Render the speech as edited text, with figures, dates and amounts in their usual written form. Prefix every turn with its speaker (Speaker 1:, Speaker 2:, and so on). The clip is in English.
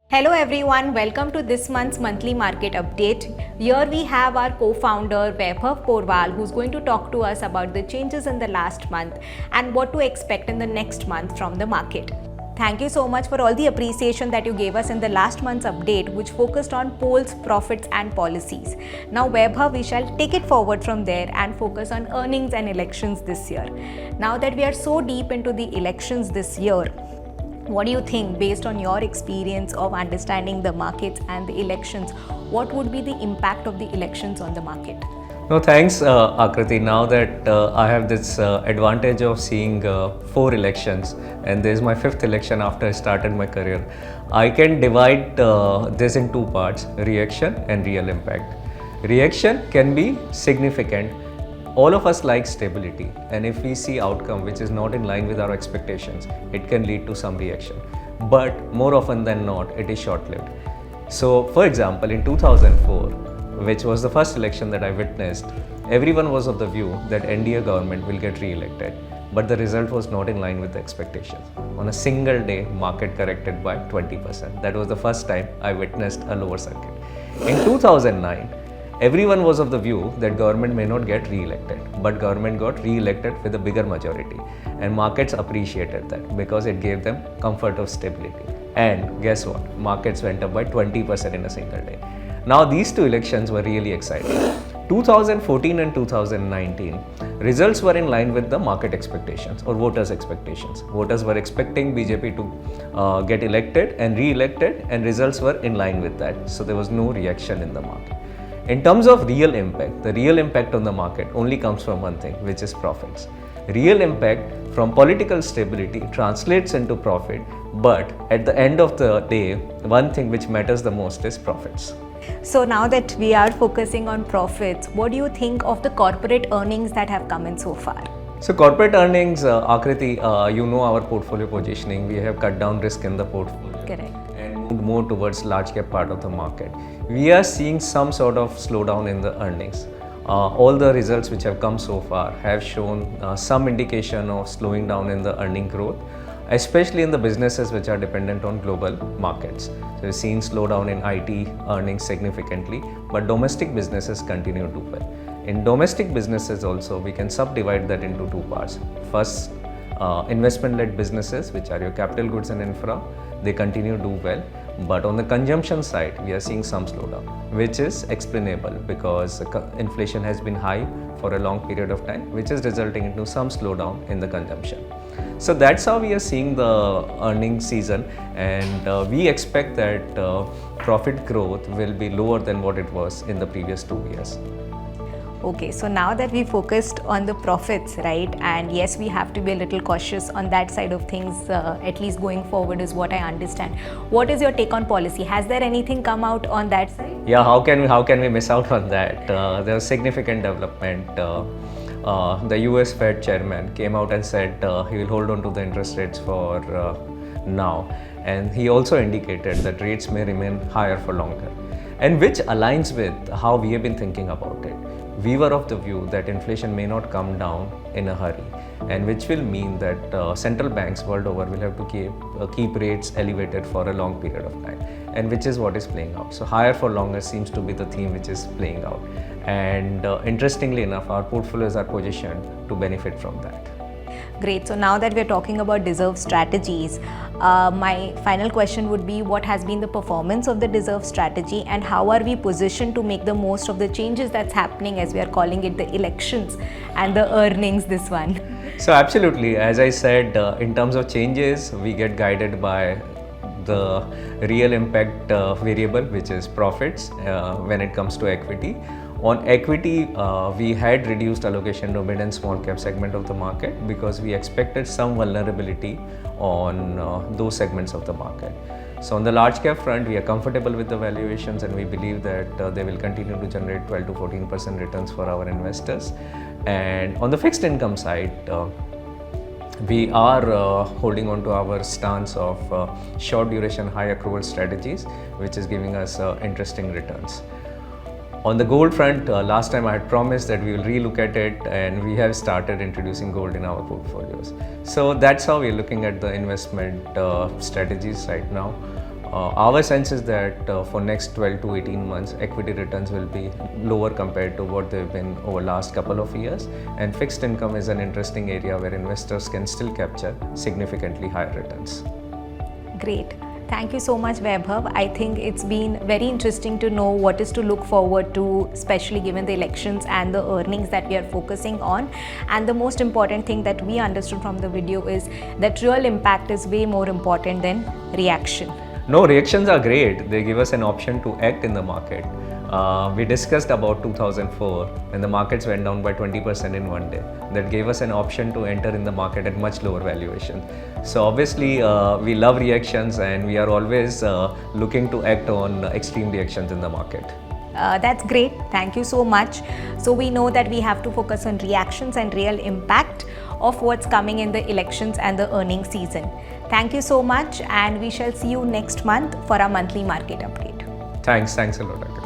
Speaker 1: Hello everyone, welcome to this month's monthly market update. Here we have our co-founder Vaibhav Porwal, who's going to talk to us about the changes in the last month and what to expect in the next month from the market. Thank you so much for all the appreciation that you gave us in the last month's update, which focused on polls, profits and policies. Now Vaibhav, we shall take it forward from there and focus on earnings and elections this year. Now that we are so deep into the elections this year, what do you think, based on your experience of understanding the markets and the elections, what would be the impact of the elections on the market?
Speaker 2: No, thanks, Akriti. Now that I have this advantage of seeing 4 elections, and this is my 5th election after I started my career, I can divide this in 2 parts: reaction and real impact. Reaction can be significant. All of us like stability, and if we see outcome which is not in line with our expectations, it can lead to some reaction. But more often than not, it is short-lived. So, for example, in 2004, which was the first election that I witnessed, everyone was of the view that NDA government will get re-elected, but the result was not in line with the expectations. On a single day, market corrected by 20%. That was the first time I witnessed a lower circuit. In 2009, everyone was of the view that government may not get re-elected, but government got re-elected with a bigger majority, and markets appreciated that because it gave them comfort of stability. And guess what? Markets went up by 20% in a single day. Now these 2 elections were really exciting. 2014 and 2019 results were in line with the market expectations or voters' expectations. Voters were expecting BJP to get elected and re-elected, and results were in line with that. So there was no reaction in the market. In terms of real impact, the real impact on the market only comes from one thing, which is profits. Real impact from political stability translates into profit, but at the end of the day, one thing which matters the most is profits.
Speaker 1: So now that we are focusing on profits, what do you think of the corporate earnings that have come in so far?
Speaker 2: So corporate earnings, Akriti, you know our portfolio positioning. We have cut down risk in the portfolio.
Speaker 1: Correct.
Speaker 2: And moved more towards large cap part of the market. We are seeing some sort of slowdown in the earnings. All the results which have come so far have shown some indication of slowing down in the earning growth, especially in the businesses which are dependent on global markets. So we've seen slowdown in IT earnings significantly, but domestic businesses continue to do well. In domestic businesses also, we can subdivide that into 2 parts. First, investment-led businesses, which are your capital goods and infra, they continue to do well. But on the consumption side, we are seeing some slowdown, which is explainable because inflation has been high for a long period of time, which is resulting into some slowdown in the consumption. So that's how we are seeing the earnings season, and we expect that profit growth will be lower than what it was in the previous 2 years.
Speaker 1: Okay, so now that we focused on the profits, right, and yes, we have to be a little cautious on that side of things, at least going forward is what I understand. What is your take on policy? Has there anything come out on that side?
Speaker 2: Yeah, how can we miss out on that? There was significant development. The US Fed chairman came out and said he will hold on to the interest rates for now, and he also indicated that rates may remain higher for longer, and which aligns with how we have been thinking about it. We were of the view that inflation may not come down in a hurry, and which will mean that central banks world over will have to keep rates elevated for a long period of time, and which is what is playing out. So higher for longer seems to be the theme which is playing out, and interestingly enough, our portfolios are positioned to benefit from that.
Speaker 1: Great. So now that we're talking about Dezerv strategies, my final question would be, what has been the performance of the Dezerv strategy, and how are we positioned to make the most of the changes that's happening, as we are calling it, the elections and the earnings this one?
Speaker 2: So absolutely, as I said, in terms of changes, we get guided by the real impact variable, which is profits when it comes to equity. On equity, we had reduced allocation to mid and small cap segment of the market because we expected some vulnerability on those segments of the market. So on the large cap front, we are comfortable with the valuations, and we believe that they will continue to generate 12 to 14% returns for our investors. And on the fixed income side, we are holding on to our stance of short duration, high accrual strategies, which is giving us interesting returns. On the gold front, last time I had promised that we will relook at it, and we have started introducing gold in our portfolios. So that's how we're looking at the investment strategies right now. Our sense is that for next 12 to 18 months, equity returns will be lower compared to what they've been over last couple of years, and fixed income is an interesting area where investors can still capture significantly higher returns.
Speaker 1: Great. Thank you so much, Vaibhav. I think it's been very interesting to know what is to look forward to, especially given the elections and the earnings that we are focusing on. And the most important thing that we understood from the video is that real impact is way more important than reaction.
Speaker 2: No, reactions are great. They give us an option to act in the market. We discussed about 2004 when the markets went down by 20% in one day. That gave us an option to enter in the market at much lower valuation. So obviously we love reactions, and we are always looking to act on extreme reactions in the market.
Speaker 1: That's great. Thank you so much. So we know that we have to focus on reactions and real impact of what's coming in the elections and the earnings season. Thank you so much, and we shall see you next month for our monthly market update.
Speaker 2: Thanks a lot.